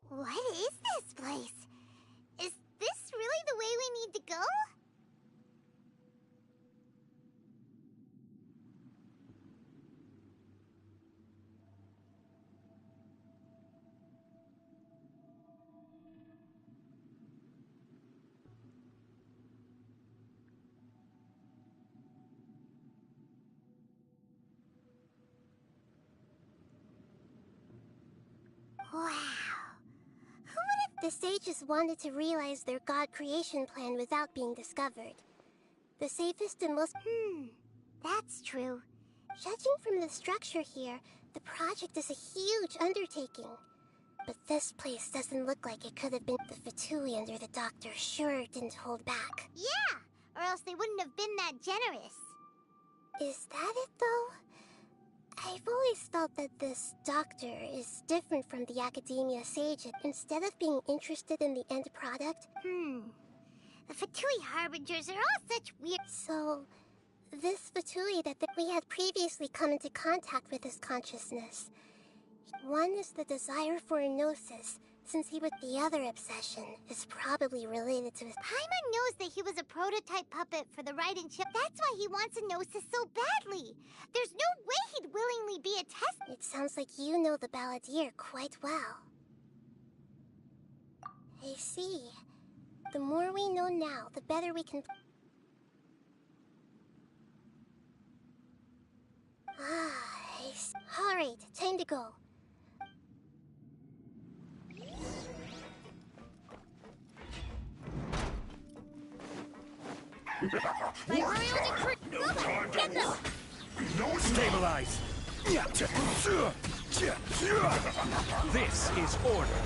What is this place? Is this really the way we need to go? Wow. Who would have... The sages wanted to realize their god creation plan without being discovered. The safest and most... that's true. Judging from the structure here, the project is a huge undertaking. But this place doesn't look like it could have been. The Fatui under the doctor sure didn't hold back. Yeah, or else they wouldn't have been that generous. Is that it, though? I've always thought that this doctor is different from the academia sage. Instead of being interested in the end product... The Fatui Harbingers are all such weird... So, this Fatui that we had previously come into contact with his consciousness. One is the desire for a gnosis, since he was... The other obsession is probably related to his... Paimon knows that he was a prototype puppet for the Raiden chip. That's why he wants a gnosis so badly. There's no way he'd willingly be a test... It sounds like you know the Balladeer quite well. I see. The more we know now, the better we can... I see. Alright, time to go. By royal decree, Bubba, get them! Stabilize! This is order.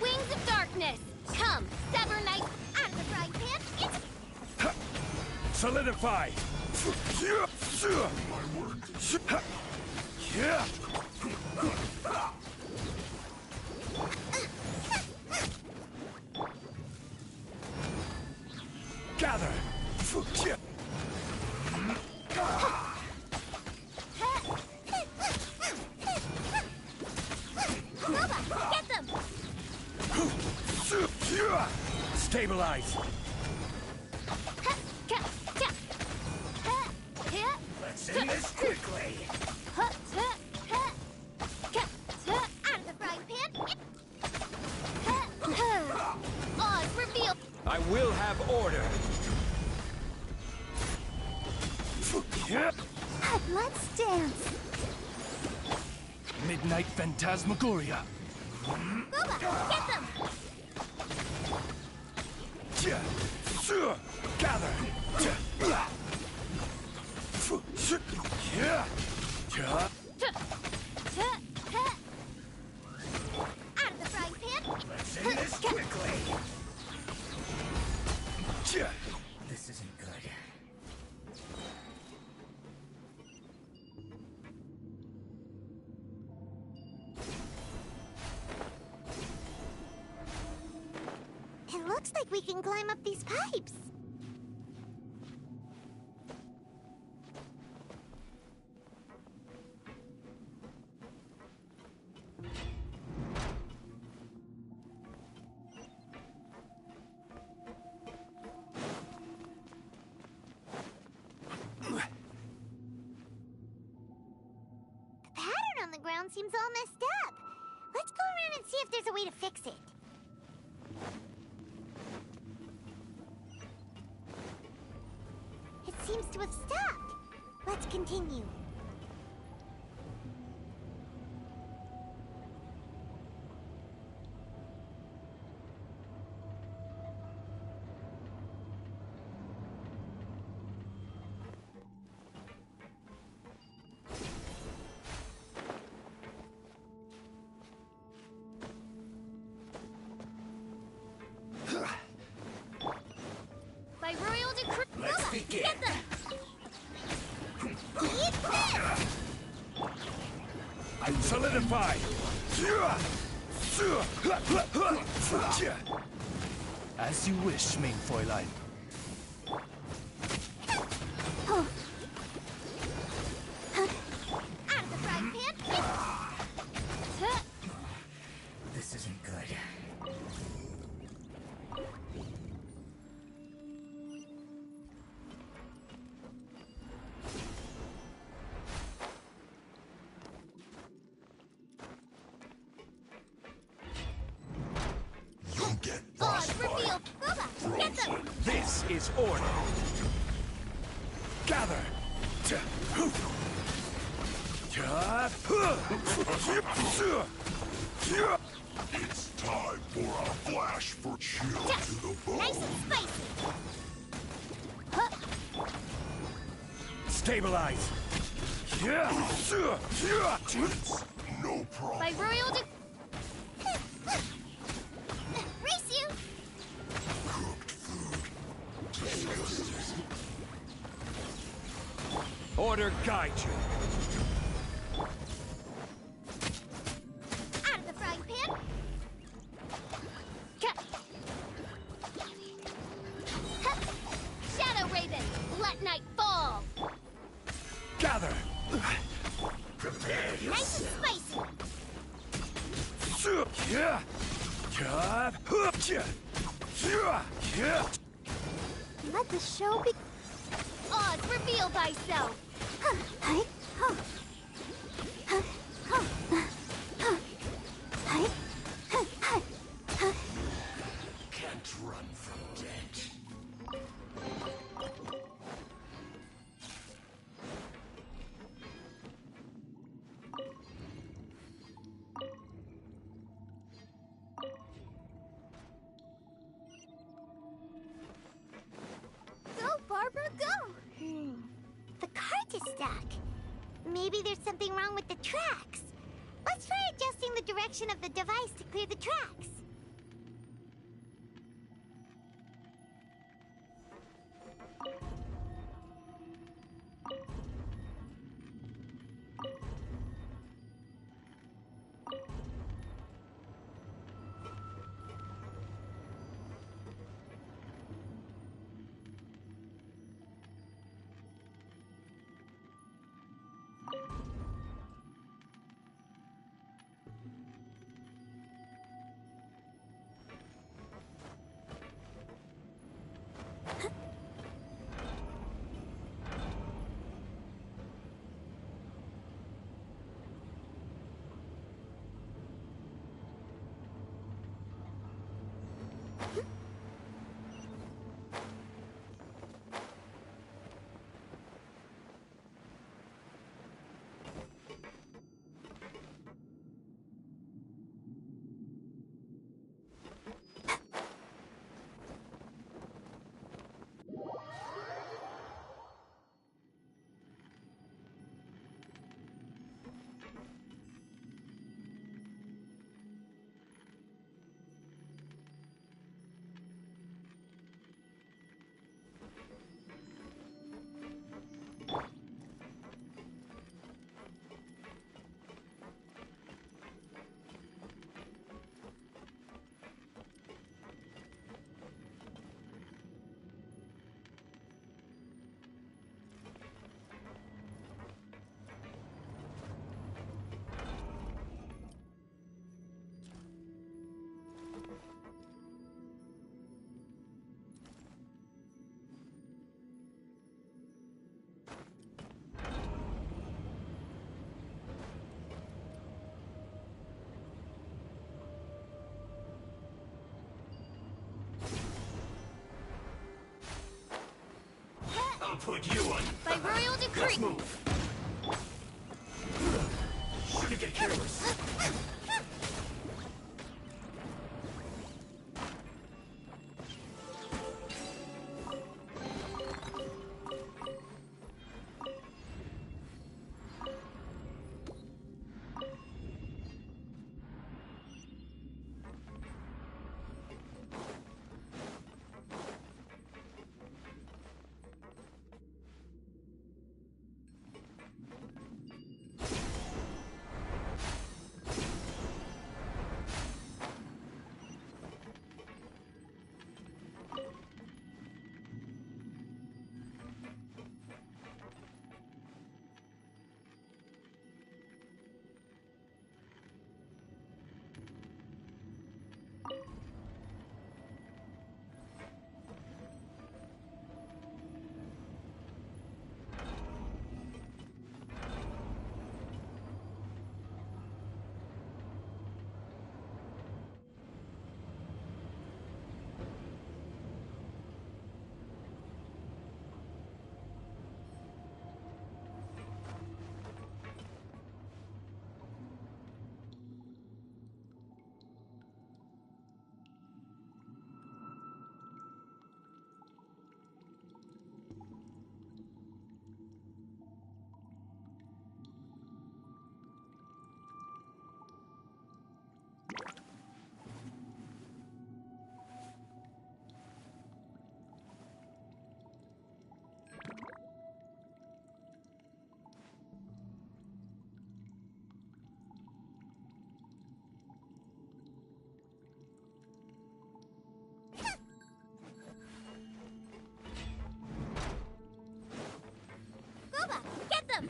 Wings of darkness! Come, sever knife out of the frying pan! Solidify! Gather! Bubba, get them! Stabilize! Let's end this quickly! Out of the frying pan! Oz, reveal! I will have order! Let's dance! Midnight Phantasmagoria! Bubba, get them! Gather! Out of the frying pan! Let's end this quickly! This isn't good. It looks like we can climb up these pipes. The pattern on the ground seems all messed up. Let's go around and see if there's a way to fix it. It seems to have stopped. Let's continue. By royal decree, Let's Bubba, begin. get them! Eat this! Solidify! As you wish, main Fräulein. Out of the frying pan! is order. Gather. It's time for a flash for chill to the bone. Nice and spicy. Stabilize. No problem. By royal race you. Cooked food. Order guide you. Out of the frying pan. Shadow Raven, let night fall. Gather. Prepare Nice and yourself. spicy. Let the show be. Odds reveal thyself. Can't run from death. Go, Barbara, go! The cart is stuck. Maybe there's something wrong with the tracks. Let's try adjusting the direction of the device to clear the tracks. I'll put you on. By royal decree. Let's move. Shouldn't get careless.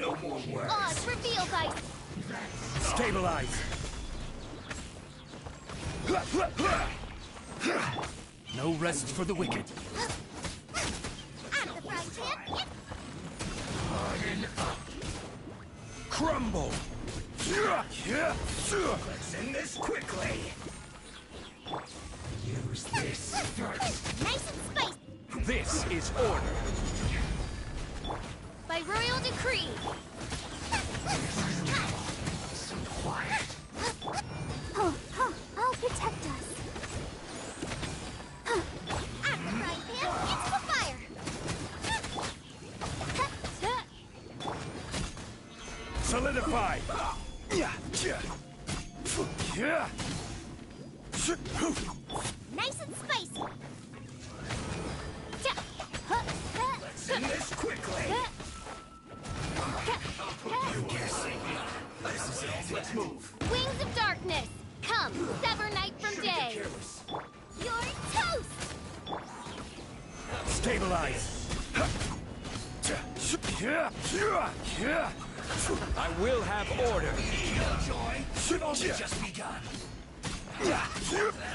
No more words. Odds revealed by... Stabilize. No rest for the wicked. Out of the frying pan, Harden up. Crumble. Let's end this quickly. Use this first. nice and spicy. This is order. By royal decree. So quiet. I'll protect us. Out of the frying pan, into the fire. Solidify. Nice and spicy. Let's end this quickly. You guessing. This is it. Let's move. Wings of darkness. Come, sever night from day. You're toast. Stabilize. I will have order. Should only just begun. That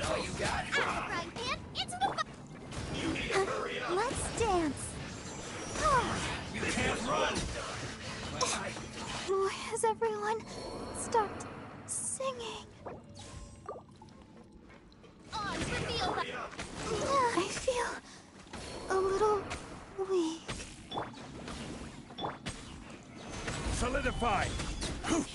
all you got? Out of the frying pan, into the fire. You need to hurry up. Let's dance. You can't run. Why has everyone stopped singing? Odds revealed by... I feel a little weak. Solidify. Out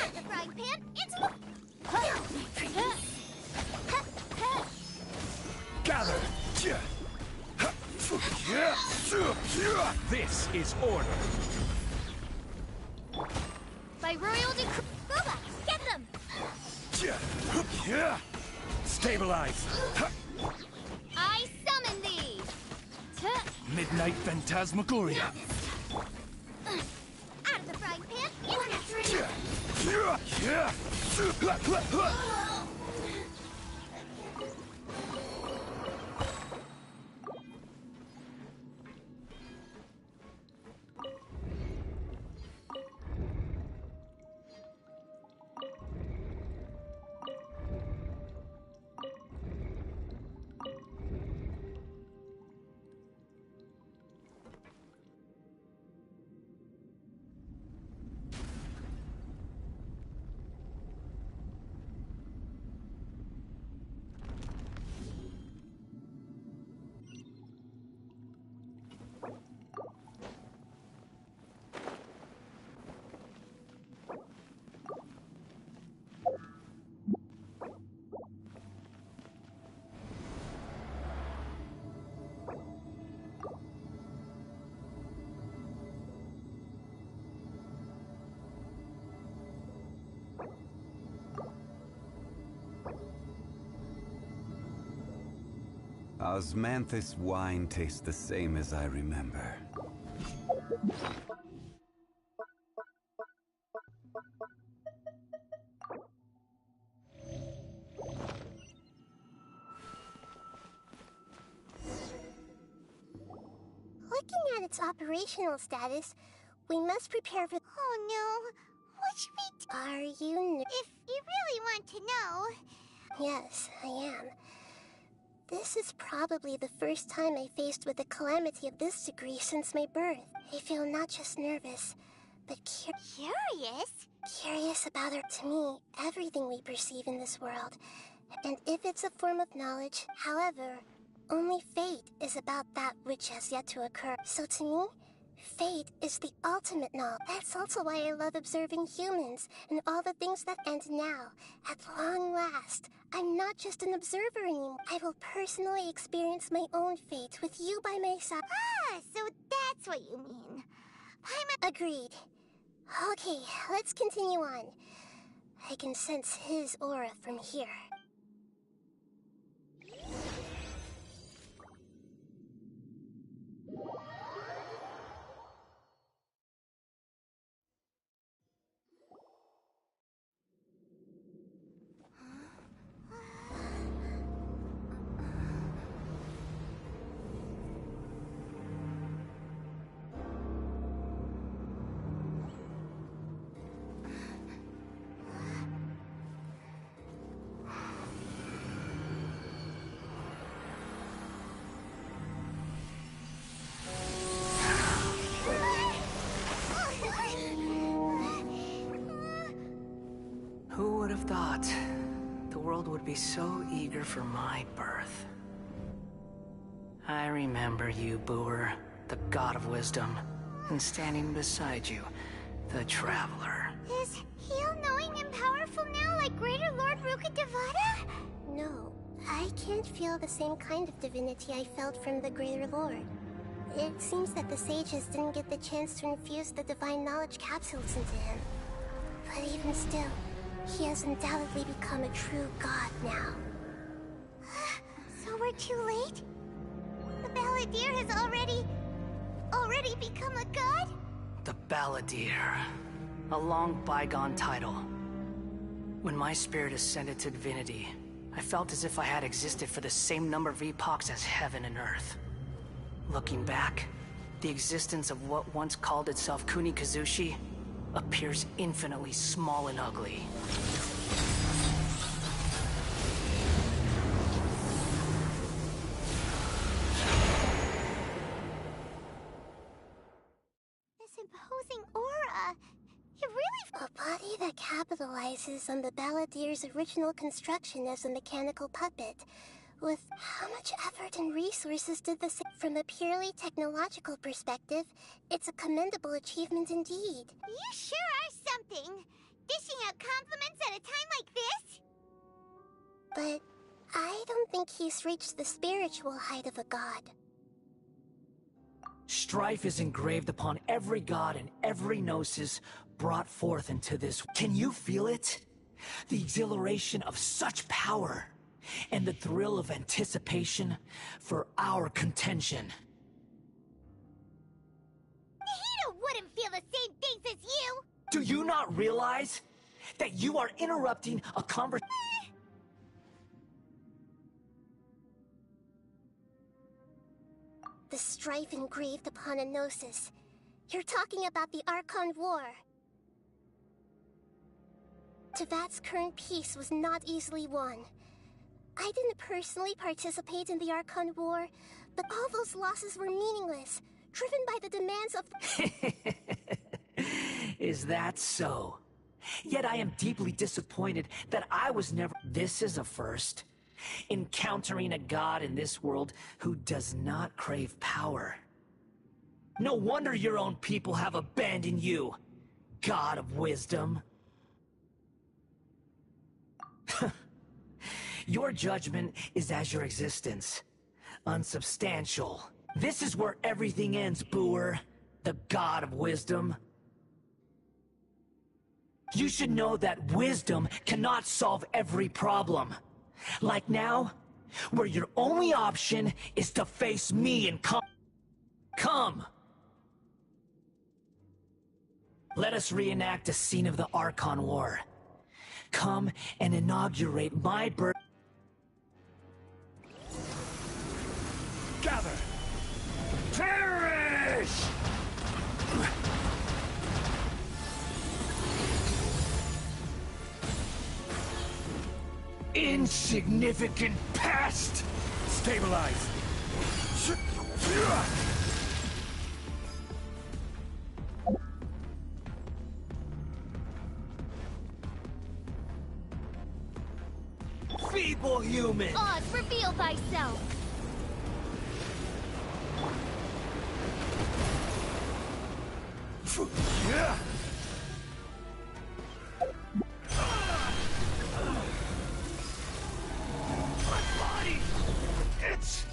of the frying pan, into the... Gather. This is order. By royal decree... Boba, get them! Stabilize. I summon thee! Midnight Phantasmagoria. Out of the frying pan, into the... Osmanthus wine tastes the same as I remember. Looking at its operational status, we must prepare for... Oh no! What should we do? Are you... If you really want to know... Yes, I am. This is probably the first time I faced with a calamity of this degree since my birth. I feel not just nervous, but curious? Curious about it. To me, everything we perceive in this world. And if it's a form of knowledge, however, only fate is about that which has yet to occur. So to me, fate is the ultimate knowledge. That's also why I love observing humans and all the things that... And now, at long last, I'm not just an observer anymore. I will personally experience my own fate with you by my side. Ah, so that's what you mean. Agreed. Okay, let's continue on. I can sense his aura from here. have thought the world would be so eager for my birth? I remember you, Booer, the god of wisdom, and standing beside you, the traveler. Is he all-knowing and powerful now, like Greater Lord Rukkhadevata? No, I can't feel the same kind of divinity I felt from the Greater Lord. It seems that the sages didn't get the chance to infuse the divine knowledge capsules into him. But even still, he has undoubtedly become a true god now. So we're too late? The Balladeer has already become a god? The Balladeer. A long bygone title. When my spirit ascended to divinity, I felt as if I had existed for the same number of epochs as heaven and earth. Looking back, the existence of what once called itself Kunikazushi appears infinitely small and ugly. This imposing aura, it really... A body that capitalizes on the Balladeer's original construction as a mechanical puppet. With how much effort and resources did this... From a purely technological perspective, it's a commendable achievement indeed. You sure are something! Dishing out compliments at a time like this? But I don't think he's reached the spiritual height of a god. Strife is engraved upon every god and every gnosis brought forth into this. Can you feel it? The exhilaration of such power, and the thrill of anticipation for our contention. Nahida wouldn't feel the same things as you! Do you not realize that you are interrupting a conversation? The strife engraved upon a gnosis. You're talking about the Archon War. Tevat's current peace was not easily won. I didn't personally participate in the Archon War, but all those losses were meaningless, driven by the demands of... Is that so? Yet I am deeply disappointed that I was never... This is a first. Encountering a god in this world who does not crave power. No wonder your own people have abandoned you, god of wisdom. Your judgment is as your existence. Unsubstantial. This is where everything ends, Booer, the god of wisdom. You should know that wisdom cannot solve every problem. Like now, where your only option is to face me and come! Let us reenact a scene of the Archon War. Come and inaugurate my birth. Gather! Perish! Insignificant pest! Stabilize! Feeble human! Oz, reveal thyself! Yeah! My body! It's...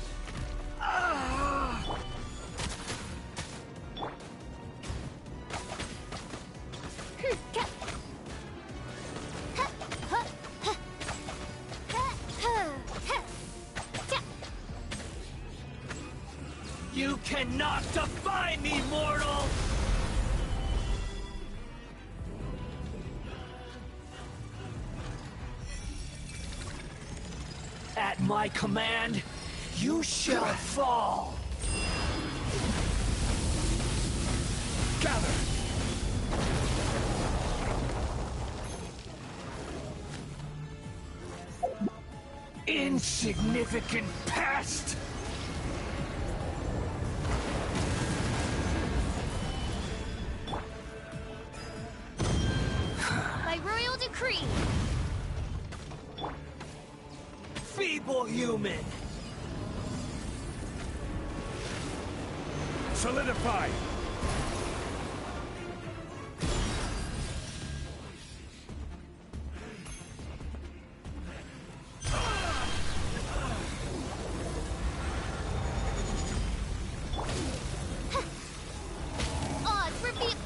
You cannot defy me, mortal! At my command, you shall fall! Gather! Insignificant pest! By royal decree, Feeble human! Solidify! Odds reveal.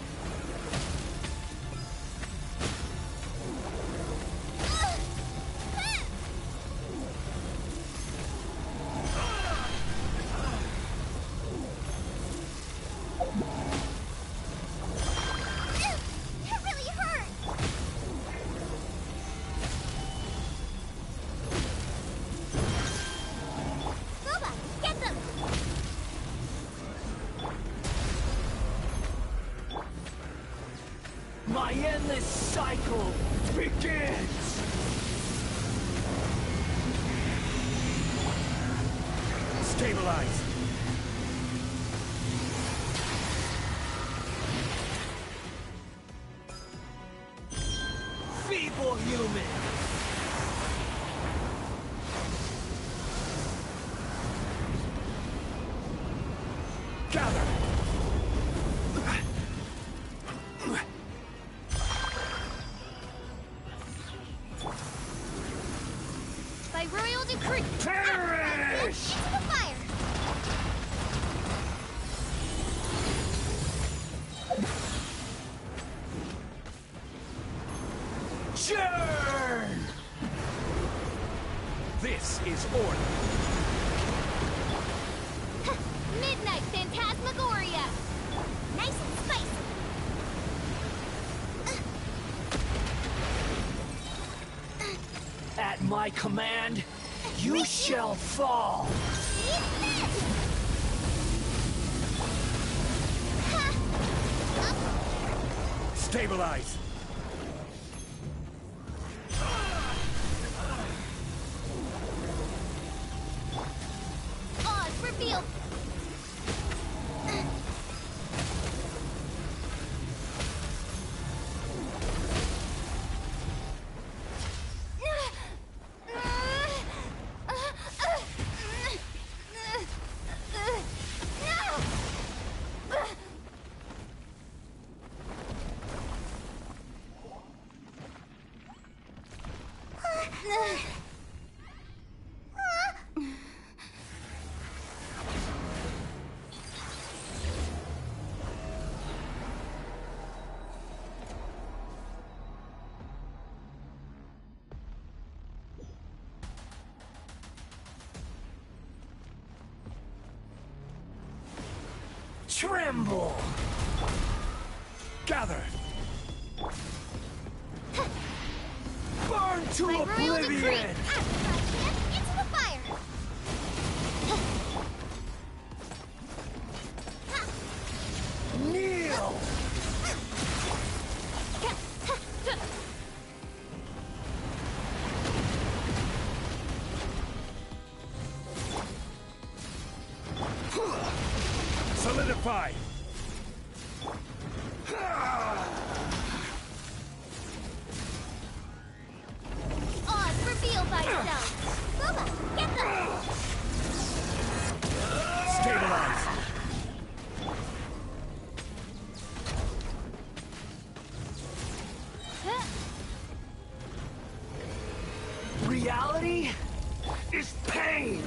It really hurt! Boba, get them! My endless cycle begins! Stabilize! Feeble human! Gather! By royal decree. Perish! Into the fire! Churn! This is order. Midnight Phantasmagoria. Nice and spicy! At my command, you shall fall. Eat this! Stabilize. Odds revealed. Tremble! Gather! Burn to By royal decree. oblivion! Into the fire! Kneel! Solidify! Odds reveal thyself. Boba, get them! Stabilize! Reality is pain!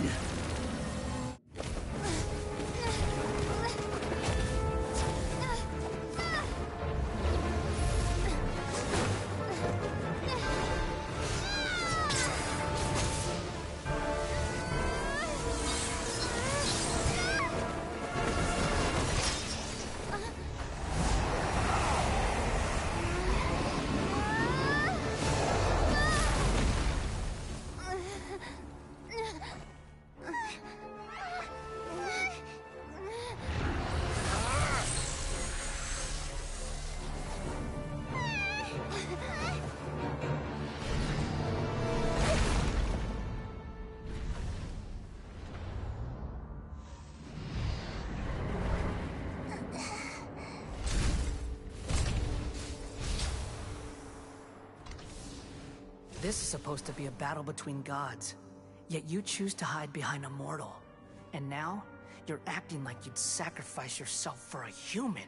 This is supposed to be a battle between gods. Yet you choose to hide behind a mortal. And now, you're acting like you'd sacrifice yourself for a human.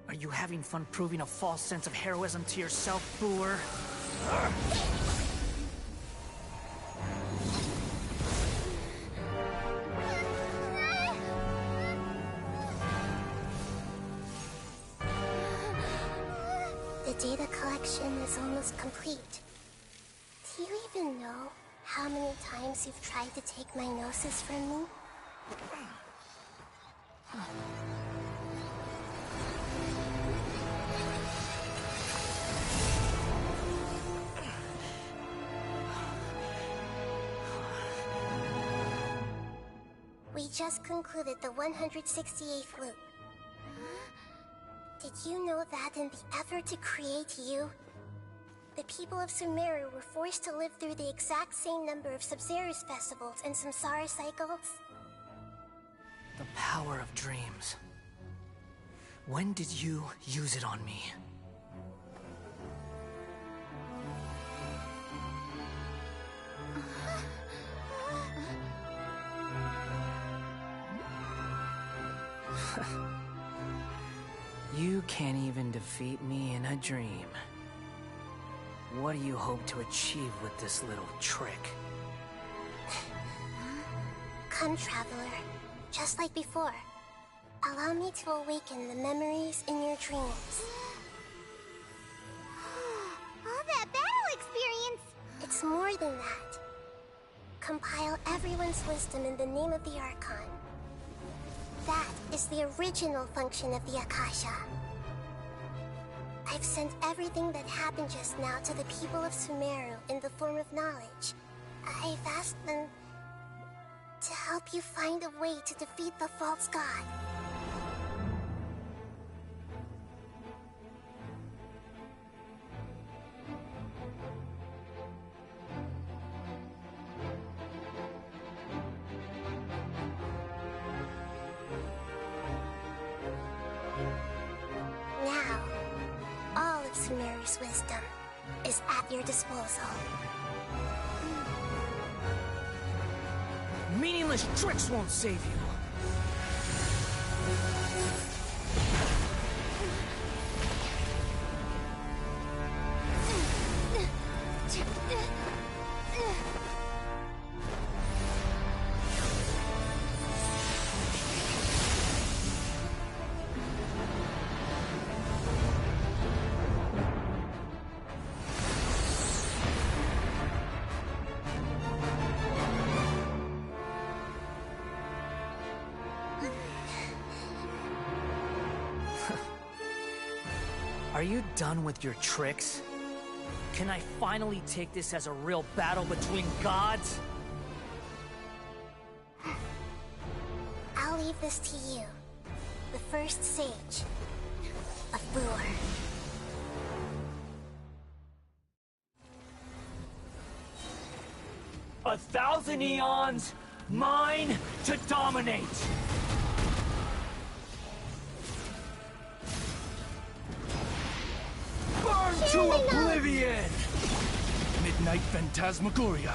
Are you having fun proving a false sense of heroism to yourself, Booer? The data collection is almost complete. Do you even know how many times you've tried to take my gnosis from me? We just concluded the 168th loop. Did you know that in the effort to create you, the people of Sumeru were forced to live through the exact same number of Sub-Zerus festivals and Samsara cycles? The power of dreams. When did you use it on me? You can't even defeat me in a dream. What do you hope to achieve with this little trick? Come, Traveler. Just like before. Allow me to awaken the memories in your dreams. All that battle experience! It's more than that. Compile everyone's wisdom in the name of the Archon. That is the original function of the Akasha. I've sent everything that happened just now to the people of Sumeru in the form of knowledge. I've asked them to help you find a way to defeat the false god. Now, all of Sumeru's wisdom is at your disposal. Meaningless tricks won't save you. Are you done with your tricks? Can I finally take this as a real battle between gods? I'll leave this to you, the first sage of Booer. A thousand eons, mine to dominate! Burn to oblivion! Midnight Phantasmagoria.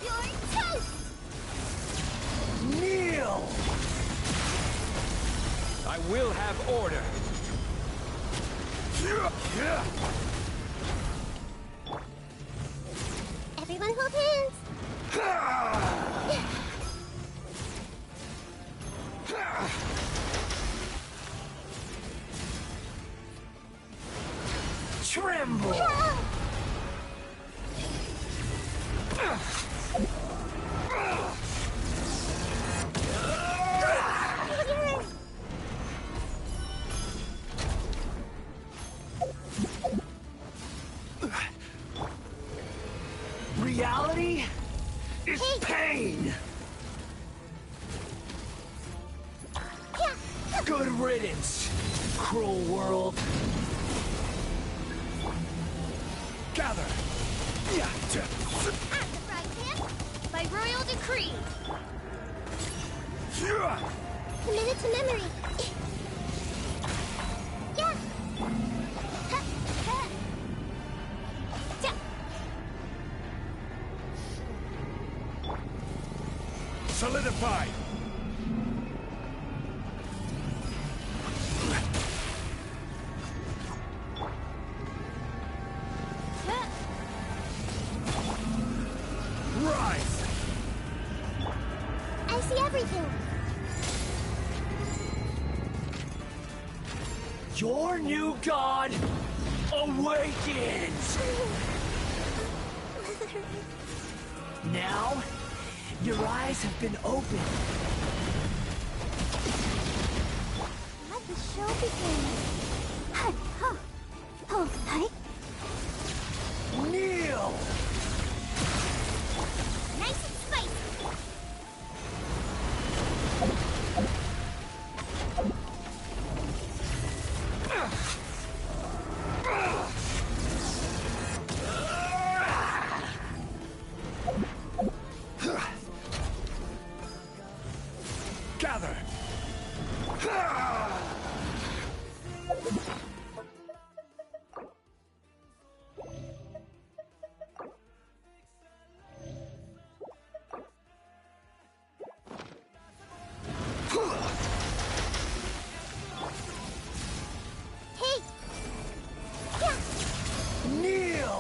You're toast! Kneel! I will have order. Everyone hold hands! Tremble! Reality is pain! Good riddance, cruel world. Gather! At the fry pan, by royal decree! Committed to memory! Yeah! Solidified! Rise! I see everything. Your new god awakens! Now, your eyes have been opened. Let the show begin. Oh, hi. Kneel! Nice and spicy. Gather! Hey! Kneel!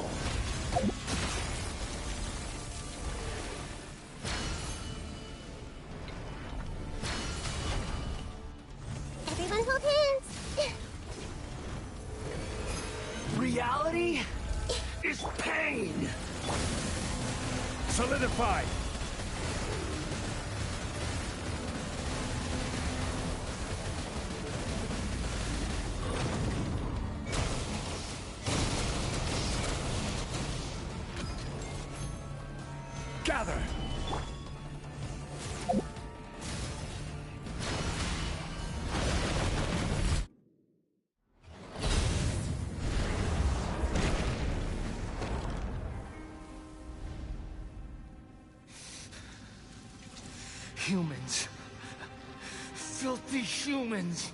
Everyone hold hands. Reality is pain! Solidified! Gather! Humans. Filthy humans.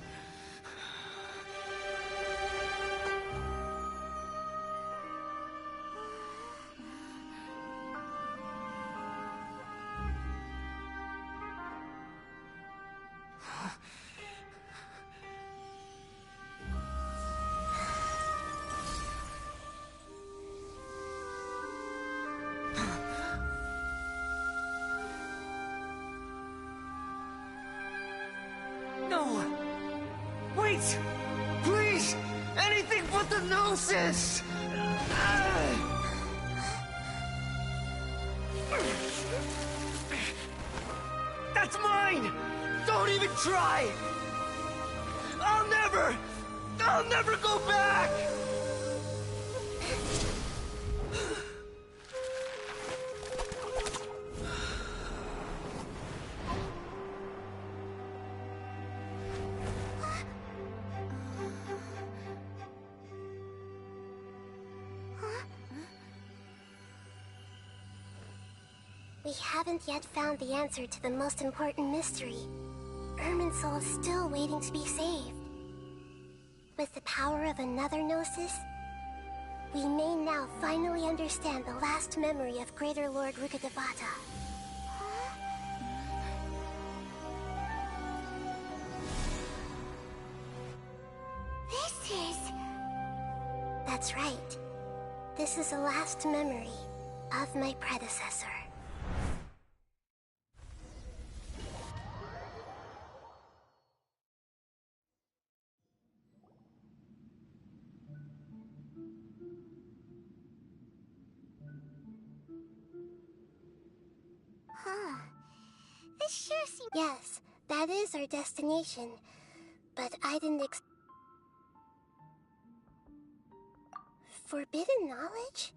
No! Wait! Please! Anything but the Gnosis! That's mine! Don't even try! I'll never go back! We haven't yet found the answer to the most important mystery. Irminsul is still waiting to be saved. With the power of another Gnosis, we may now finally understand the last memory of Greater Lord Rukkhadevata. This is... That's right. This is the last memory of my predecessor. This sure seems... Yes, that is our destination. But I didn't Forbidden knowledge?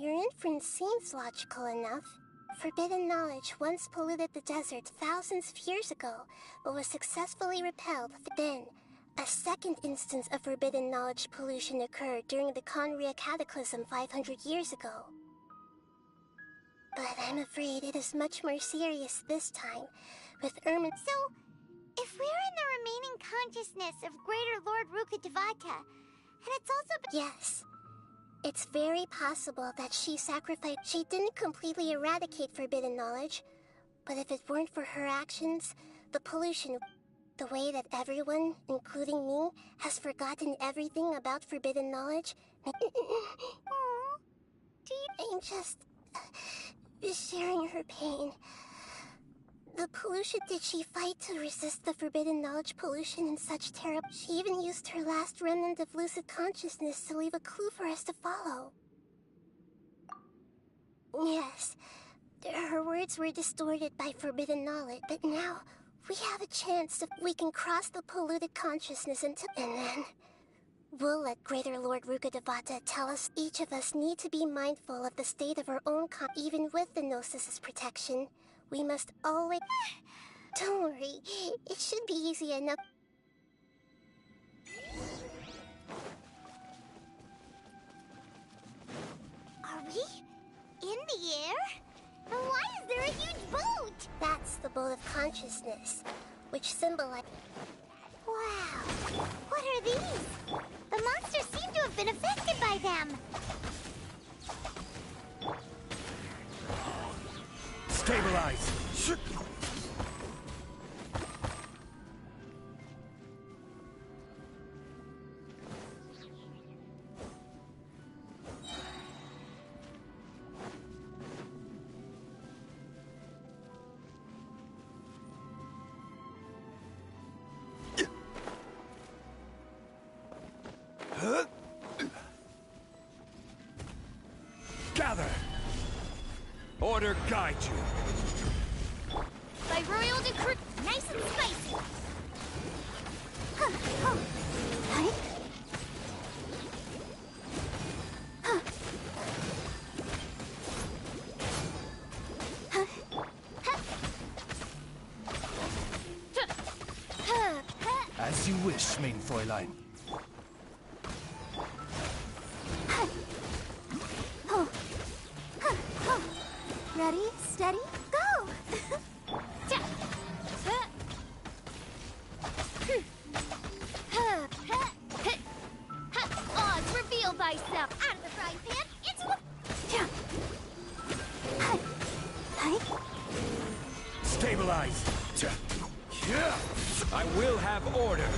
Your inference seems logical enough. Forbidden knowledge once polluted the desert thousands of years ago, but was successfully repelled. Then, a second instance of forbidden knowledge pollution occurred during the Conria Cataclysm 500 years ago. But I'm afraid it is much more serious this time, with Irmin— So, if we're in the remaining consciousness of Greater Lord Rukkhadevata, and it's also... Yes. It's very possible that she sacrificed. She didn't completely eradicate forbidden knowledge, but if it weren't for her actions, the pollution, the way that everyone, including me, has forgotten everything about forbidden knowledge. I'm just sharing her pain. The pollution, did she fight to resist the forbidden knowledge pollution in such terror? She even used her last remnant of lucid consciousness to leave a clue for us to follow. Yes, her words were distorted by forbidden knowledge, but now we have a chance to, we can cross the polluted consciousness and then we'll let Greater Lord Rukkhadevata tell us each of us need to be mindful of the state of our own even with the Gnosis' protection. We must always... Don't worry, it should be easy enough. Are we in the air? And why is there a huge boat? That's the boat of consciousness, which symbolizes... Wow. What are these? The monsters seem to have been affected by them. Stabilize! Gather! Order guide you! By royal decree, nice and spicy. Huh, huh. Huh? Huh. Huh. Huh. Huh. Huh. As you wish, main Fräulein. Huh. Oh. Huh. Huh. Ready, steady, go! Oz, reveal thyself! Out of the frying pan, into the... Stabilize! I will have order!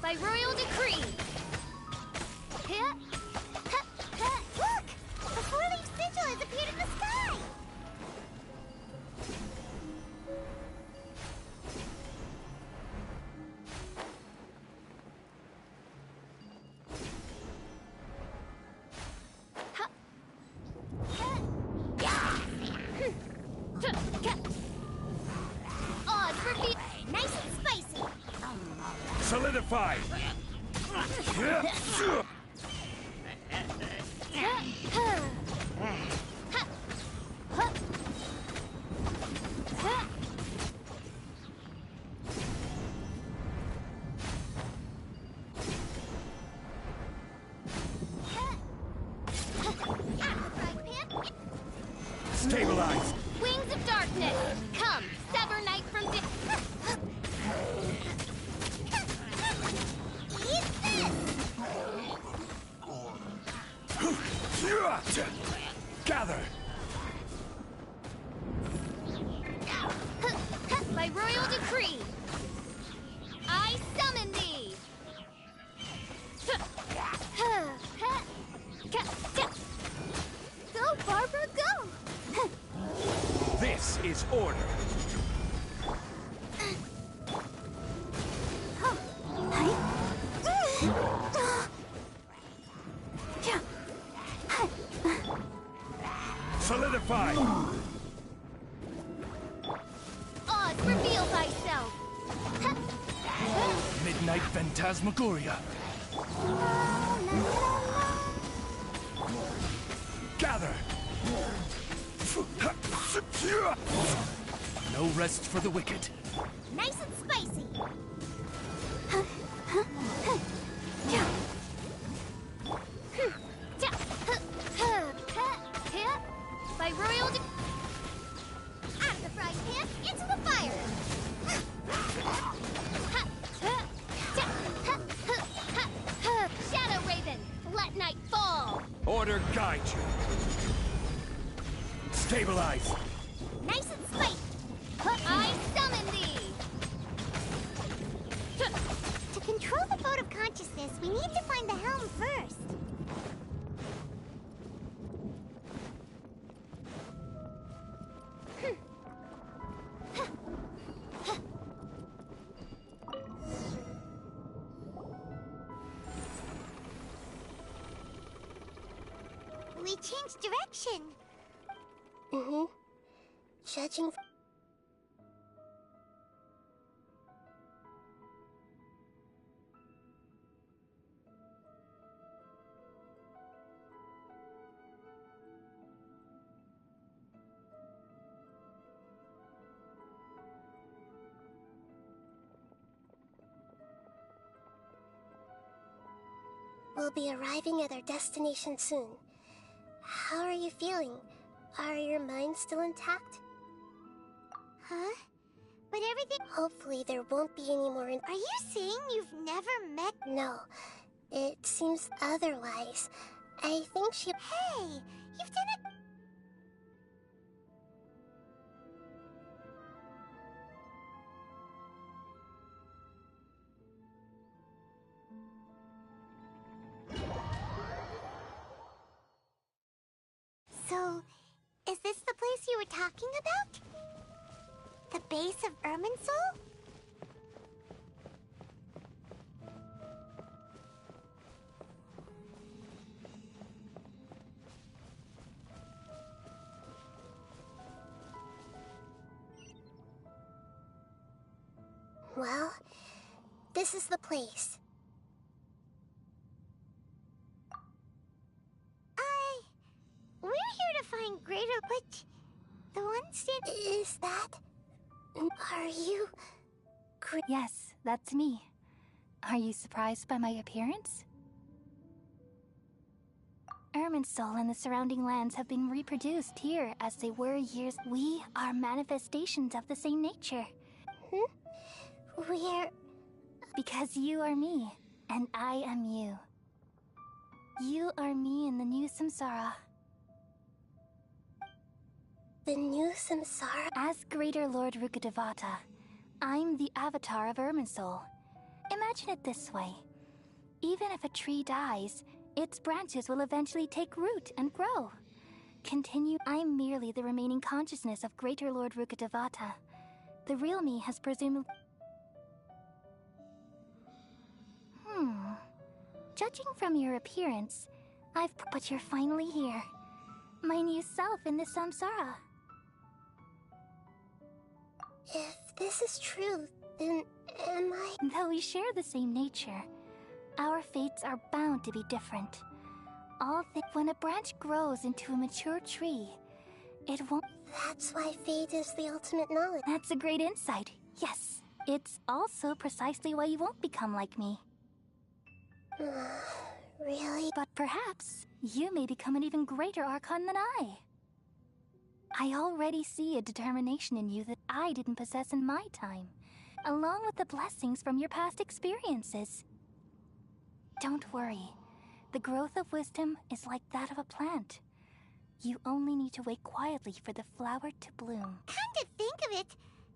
By royal decree! Look! A four-leaf sigil has appeared in the sky! Oz, reveal... Nice and spicy! Solidify! Stabilize! Wings of darkness! Come, sever night from day. Eat this! Gather! By royal decree, I summon thee! Go, Barbara, go! This is order! Solidify! Oz, reveal thyself! Midnight Phantasmagoria! Gather! No rest for the wicked. Nice and spicy! guide you. Stabilize. Nice and spiked. I summon thee. To control the boat of consciousness, we need to find the helm first. We changed direction. Mm-hmm. Judging... We'll be arriving at our destination soon. How are you feeling? Are your minds still intact? Huh? But everything... Hopefully there won't be any more... Are you saying you've never met... No. It seems otherwise. I think she... Hey! You've done it... So, is this the place you were talking about? The base of Irminsul? Well, this is the place. We're here to find greater... But... The one stand... Is that... Are you... Yes, that's me. Are you surprised by my appearance? Irminsul and the surrounding lands have been reproduced here as they were years... We are manifestations of the same nature. Hmm? We're... Because you are me, and I am you. You are me in the new samsara. The new samsara? As Greater Lord Rukkhadevata, I'm the avatar of Irminsul. Imagine it this way. Even if a tree dies, its branches will eventually take root and grow. I'm merely the remaining consciousness of Greater Lord Rukkhadevata. The real me has presumably... Judging from your appearance, But you're finally here. My new self in the samsara. If this is true, then am I... Though we share the same nature, our fates are bound to be different. When a branch grows into a mature tree, it won't... That's why fate is the ultimate knowledge. That's a great insight. Yes, it's also precisely why you won't become like me. Really? But perhaps you may become an even greater Archon than I. I already see a determination in you that I didn't possess in my time, along with the blessings from your past experiences. Don't worry. The growth of wisdom is like that of a plant. You only need to wait quietly for the flower to bloom. Come to think of it,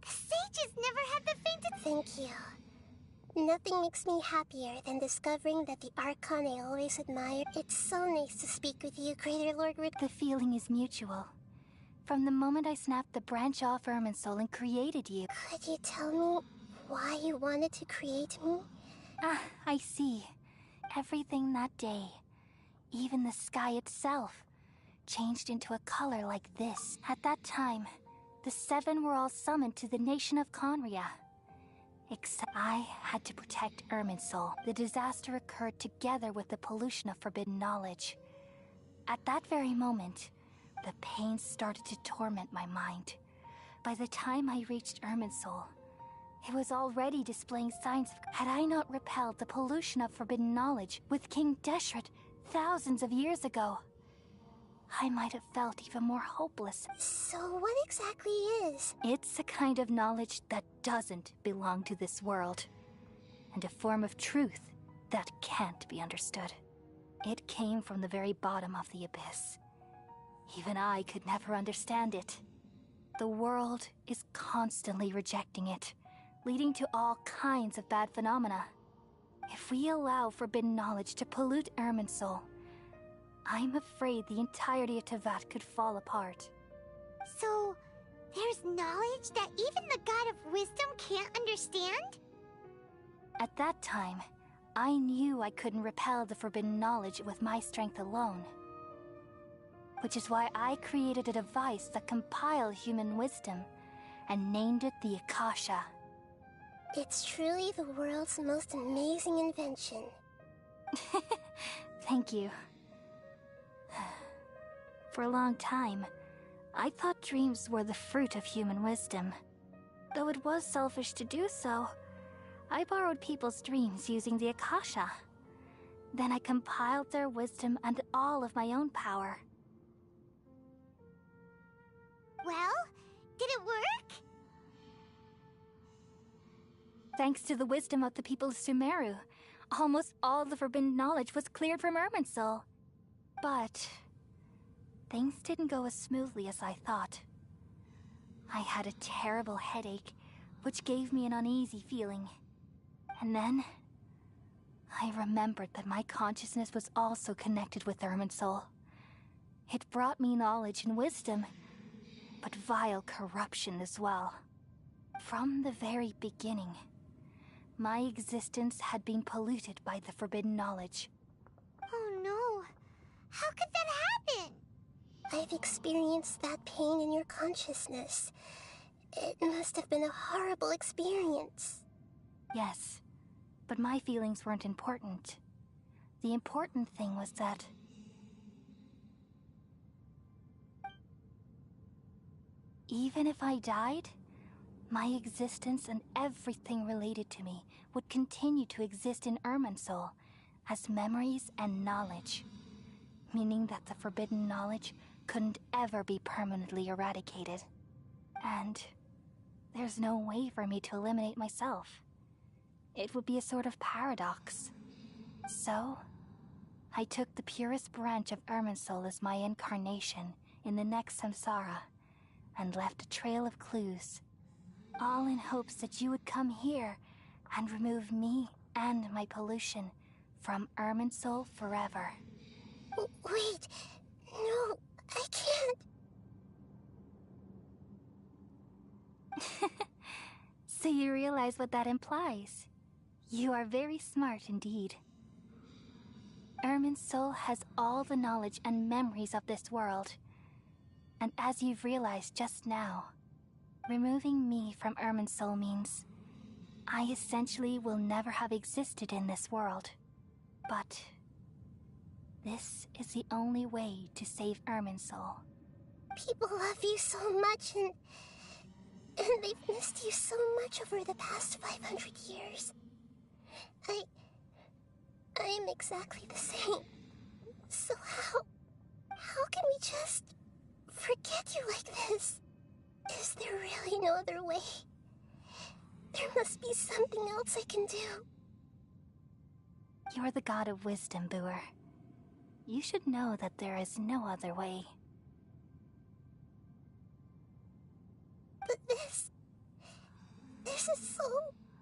the sages never had the faintest... Thank you. Nothing makes me happier than discovering that the Archon I always admired. It's so nice to speak with you, Greater Lord Rick. The feeling is mutual. From the moment I snapped the branch off Irminsul and created you... Could you tell me why you wanted to create me? Ah, I see. Everything that day, even the sky itself, changed into a color like this. At that time, the seven were all summoned to the nation of Conria. Except I had to protect Irminsul. The disaster occurred together with the pollution of forbidden knowledge. At that very moment, the pain started to torment my mind. By the time I reached Irminsul, it was already displaying signs of... Had I not repelled the pollution of forbidden knowledge with King Deshret thousands of years ago, I might have felt even more hopeless. So what exactly is? It's a kind of knowledge that doesn't belong to this world, and a form of truth that can't be understood. It came from the very bottom of the abyss. Even I could never understand it. The world is constantly rejecting it, leading to all kinds of bad phenomena. If we allow forbidden knowledge to pollute Irminsul, I'm afraid the entirety of Tevat could fall apart. So, there's knowledge that even the God of Wisdom can't understand? At that time, I knew I couldn't repel the forbidden knowledge with my strength alone. Which is why I created a device that compiled human wisdom and named it the Akasha. It's truly the world's most amazing invention. Thank you. For a long time, I thought dreams were the fruit of human wisdom. Though it was selfish to do so, I borrowed people's dreams using the Akasha. Then I compiled their wisdom and all of my own power. Well, did it work? Thanks to the wisdom of the people of Sumeru, almost all the forbidden knowledge was cleared from Irminsul. But things didn't go as smoothly as I thought. I had a terrible headache, which gave me an uneasy feeling. And then I remembered that my consciousness was also connected with Irminsul. It brought me knowledge and wisdom, but vile corruption as well. From the very beginning, my existence had been polluted by the forbidden knowledge. Oh no. How could that happen? I've experienced that pain in your consciousness. It must have been a horrible experience. Yes, but my feelings weren't important. The important thing was that even if I died, my existence and everything related to me would continue to exist in Irminsul as memories and knowledge, meaning that the forbidden knowledge couldn't ever be permanently eradicated. And there's no way for me to eliminate myself. It would be a sort of paradox. So, I took the purest branch of Irminsul as my incarnation in the next samsara, and left a trail of clues, all in hopes that you would come here and remove me and my pollution from Irminsul forever. Wait, no, I can't. So you realize what that implies. You are very smart indeed. Irminsul has all the knowledge and memories of this world. And as you've realized just now, removing me from Irminsul means I essentially will never have existed in this world. But this is the only way to save Irminsul. People love you so much, and they've missed you so much over the past 500 years. I am exactly the same. So how can we just forget you like this? Is there really no other way? There must be something else I can do. You're the god of wisdom, Booer. You should know that there is no other way. But this is so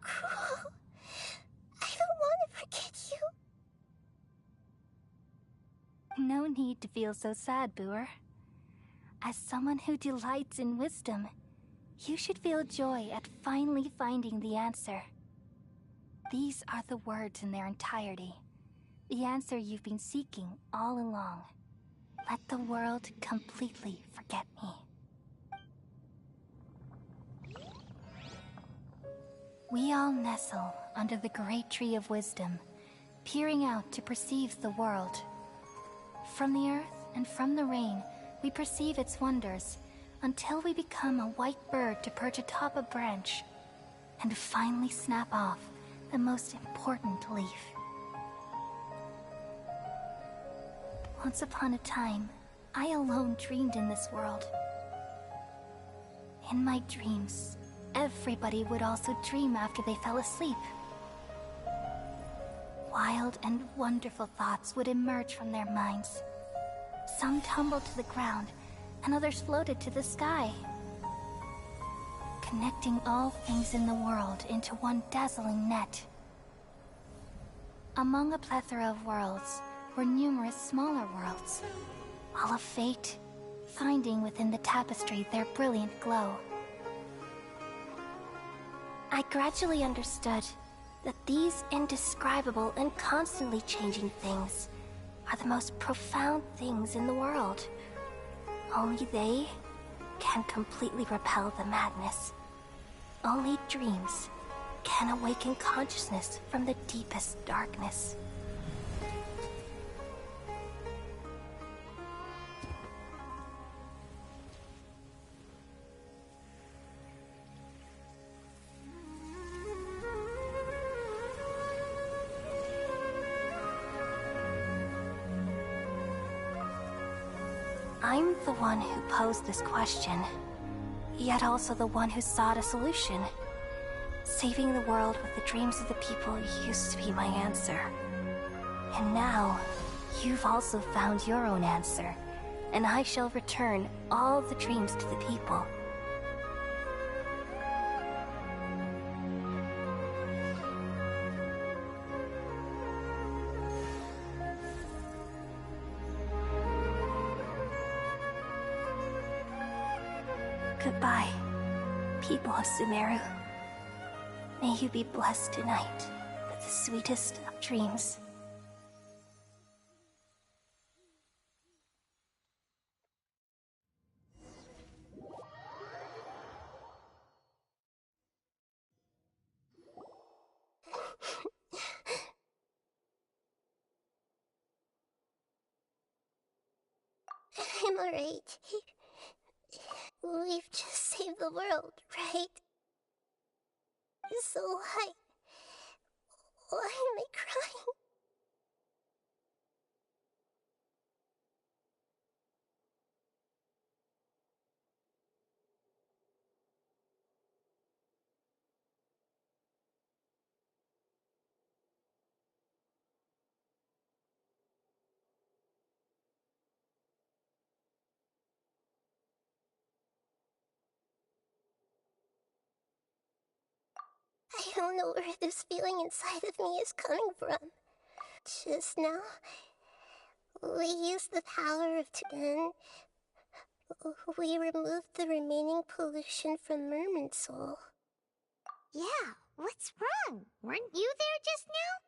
cruel. I don't want to forget you. No need to feel so sad, Booer. As someone who delights in wisdom, you should feel joy at finally finding the answer. These are the words in their entirety. The answer you've been seeking all along. Let the world completely forget me. We all nestle under the great tree of wisdom, peering out to perceive the world. From the earth and from the rain, we perceive its wonders, until we become a white bird to perch atop a branch, and finally snap off the most important leaf. Once upon a time, I alone dreamed in this world. In my dreams, everybody would also dream after they fell asleep. Wild and wonderful thoughts would emerge from their minds. Some tumbled to the ground, and others floated to the sky, connecting all things in the world into one dazzling net. Among a plethora of worlds were numerous smaller worlds, all of fate, finding within the tapestry their brilliant glow. I gradually understood that these indescribable and constantly changing things are the most profound things in the world. Only they can completely repel the madness. Only dreams can awaken consciousness from the deepest darkness. I'm the one who posed this question, yet also the one who sought a solution. Saving the world with the dreams of the people used to be my answer. And now, you've also found your own answer, and I shall return all the dreams to the people. Goodbye, people of Sumeru. May you be blessed tonight with the sweetest of dreams. I'm alright. We've just saved the world, right? So why am I crying? I don't know where this feeling inside of me is coming from. Just now, we used the power of Tugan. We removed the remaining pollution from Merman Soul. Yeah, what's wrong? Weren't you there just now?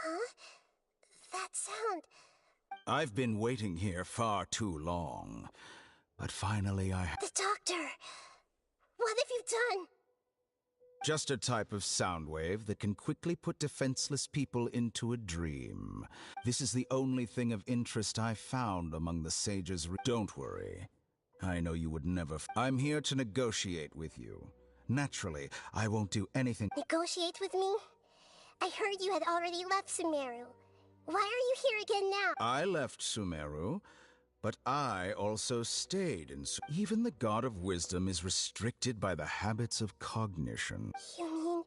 Huh? That sound. I've been waiting here far too long. But finally The doctor! What have you done? Just a type of sound wave that can quickly put defenseless people into a dream. This is the only thing of interest I found among the sages. Don't worry. I know you would never. I'm here to negotiate with you. Naturally, I won't do anything. Negotiate with me? I heard you had already left Sumeru. Why are you here again now? I left Sumeru, but I also stayed in Even the God of Wisdom is restricted by the habits of cognition. You mean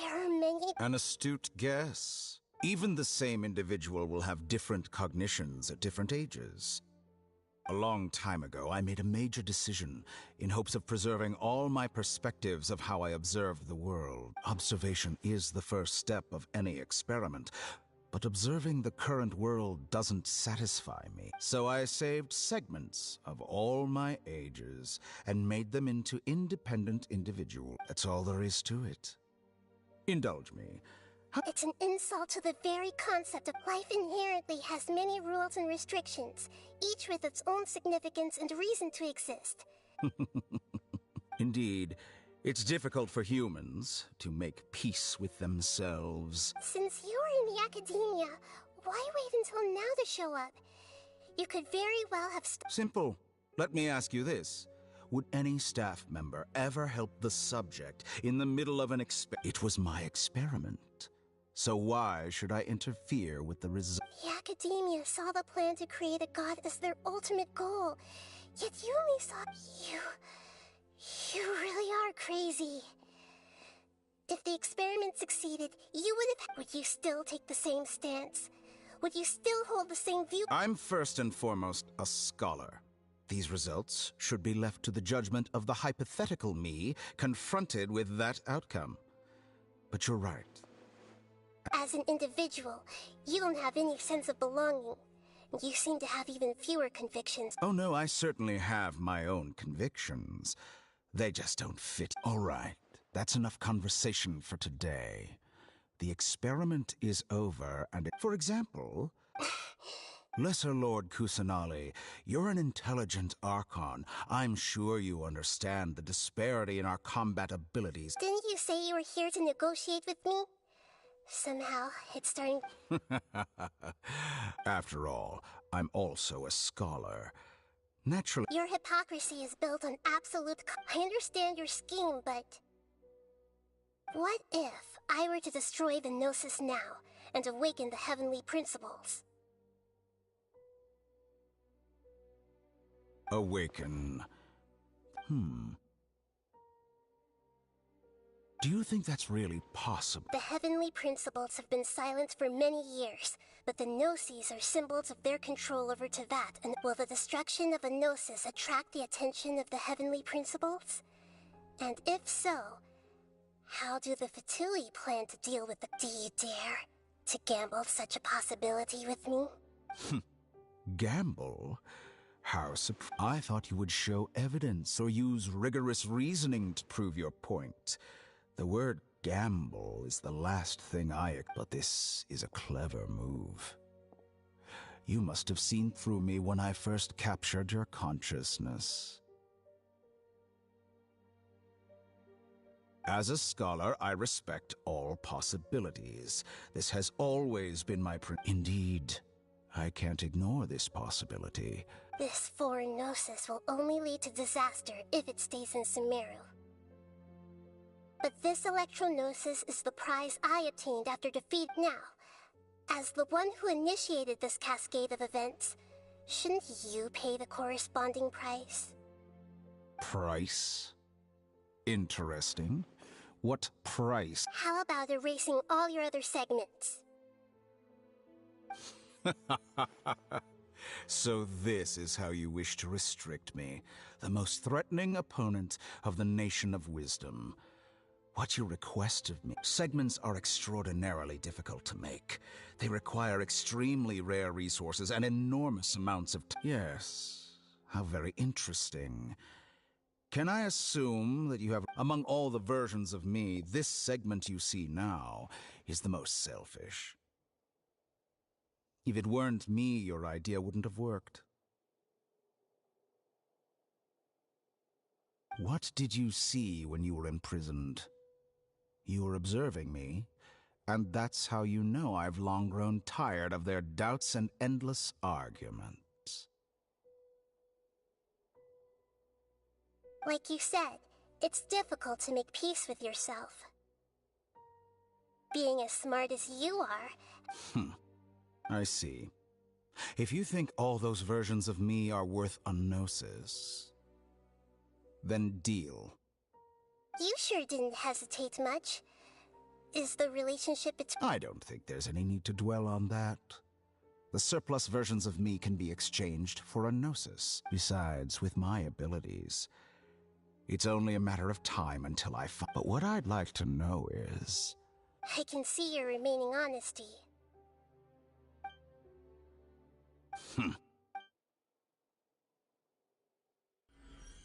there are many? An astute guess. Even the same individual will have different cognitions at different ages. A long time ago, I made a major decision in hopes of preserving all my perspectives of how I observed the world. Observation is the first step of any experiment, but observing the current world doesn't satisfy me. So I saved segments of all my ages and made them into independent individuals. That's all there is to it. Indulge me. It's an insult to the very concept of life. Inherently has many rules and restrictions, each with its own significance and reason to exist. Indeed, it's difficult for humans to make peace with themselves. Since you were in the academia, why wait until now to show up? You could very well have Simple. Let me ask you this. Would any staff member ever help the subject in the middle of an It was my experiment. So why should I interfere with the result? The academia saw the plan to create a god as their ultimate goal. Yet you only saw... You really are crazy. If the experiment succeeded, you would have... Would you still take the same stance? Would you still hold the same view? I'm first and foremost a scholar. These results should be left to the judgment of the hypothetical me confronted with that outcome. But you're right. As an individual, you don't have any sense of belonging. You seem to have even fewer convictions. Oh no, I certainly have my own convictions. They just don't fit. All right, that's enough conversation for today. The experiment is over, and for example, Lesser Lord Kusanali, you're an intelligent Archon. I'm sure you understand the disparity in our combat abilities. Didn't you say you were here to negotiate with me? Somehow, it's starting... After all, I'm also a scholar. Naturally... Your hypocrisy is built on absolute... I understand your scheme, but... What if I were to destroy the Gnosis now and awaken the heavenly principles? Awaken. Do you think that's really possible? The heavenly principles have been silent for many years, but the Gnosis are symbols of their control over Tevat, and will the destruction of a Gnosis attract the attention of the heavenly principles? And if so, how do the Fatui plan to deal with the... Do you dare to gamble such a possibility with me? Gamble? How I thought you would show evidence or use rigorous reasoning to prove your point. The word gamble is the last thing but this is a clever move. You must have seen through me when I first captured your consciousness. As a scholar, I respect all possibilities. This has always been my Indeed, I can't ignore this possibility. This foreign Gnosis will only lead to disaster if it stays in Sumeru. But this Electro-Gnosis is the prize I obtained after defeat. Now, as the one who initiated this cascade of events, shouldn't you pay the corresponding price? Price? Interesting. What price? How about erasing all your other segments? So this is how you wish to restrict me, the most threatening opponent of the Nation of Wisdom. What you request of me? Segments are extraordinarily difficult to make. They require extremely rare resources and enormous amounts of Yes, how very interesting. Can I assume that you have, among all the versions of me, this segment you see now is the most selfish? If it weren't me, your idea wouldn't have worked. What did you see when you were imprisoned? You were observing me, and that's how you know I've long grown tired of their doubts and endless arguments. Like you said, it's difficult to make peace with yourself. Being as smart as you are... I see. If you think all those versions of me are worth a Gnosis, then deal. You sure didn't hesitate much. Is the relationship between... I don't think there's any need to dwell on that. The surplus versions of me can be exchanged for a Gnosis. Besides, with my abilities, it's only a matter of time until I find... But what I'd like to know is... I can see your remaining honesty.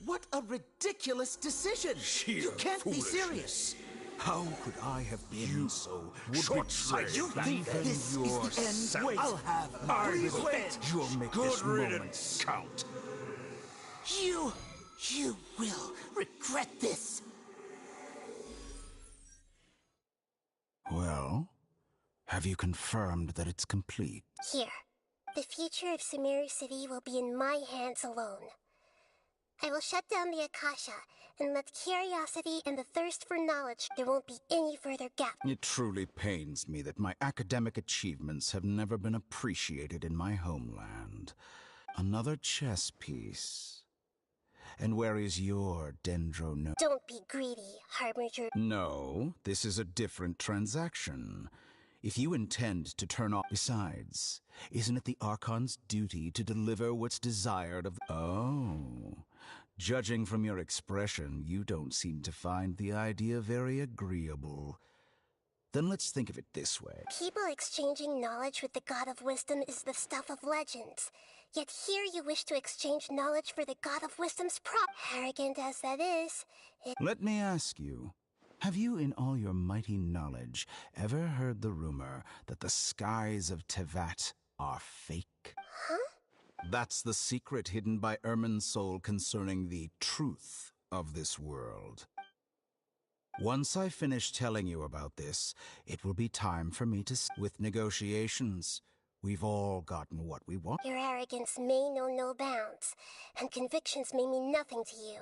What a ridiculous decision! You can't be serious! How could I have been so short-sighted? You think this is the end? Wait, I'll have my revenge. You'll make Good this moment riddance. count. You will regret this. Well, have you confirmed that it's complete? Here. The future of Sumeru City will be in my hands alone. I will shut down the Akasha and let curiosity and the thirst for knowledge. There won't be any further gap. It truly pains me that my academic achievements have never been appreciated in my homeland. Another chess piece. And where is your dendro? Don't be greedy, Harbinger. No, this is a different transaction. If you intend to turn off... Besides, isn't it the Archon's duty to deliver what's desired of... Oh. Judging from your expression, you don't seem to find the idea very agreeable. Then let's think of it this way. People exchanging knowledge with the God of Wisdom is the stuff of legends. Yet here you wish to exchange knowledge for the God of Wisdom's prop. Arrogant as that is, Let me ask you, have you in all your mighty knowledge ever heard the rumor that the skies of Tevat are fake? Huh? That's the secret hidden by Irminsul concerning the truth of this world. Once I finish telling you about this, it will be time for me to... With negotiations, we've all gotten what we want. Your arrogance may know no bounds, and convictions may mean nothing to you.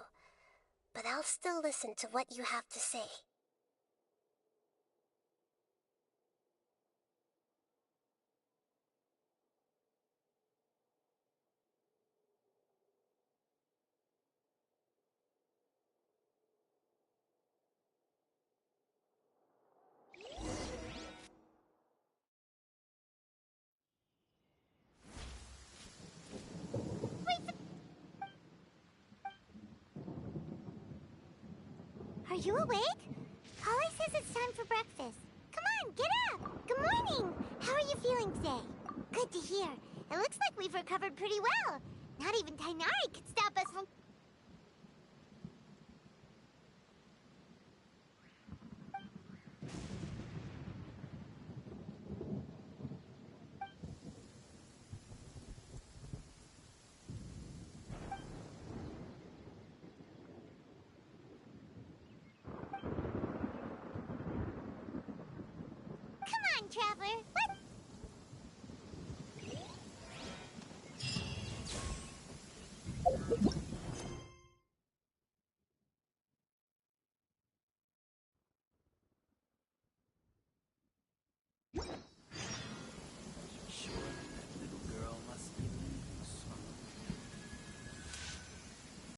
But I'll still listen to what you have to say. Are you awake? Polly says it's time for breakfast. Come on, get up! Good morning! How are you feeling today? Good to hear. It looks like we've recovered pretty well. Not even Tainari could stop us from... Come on, Traveler.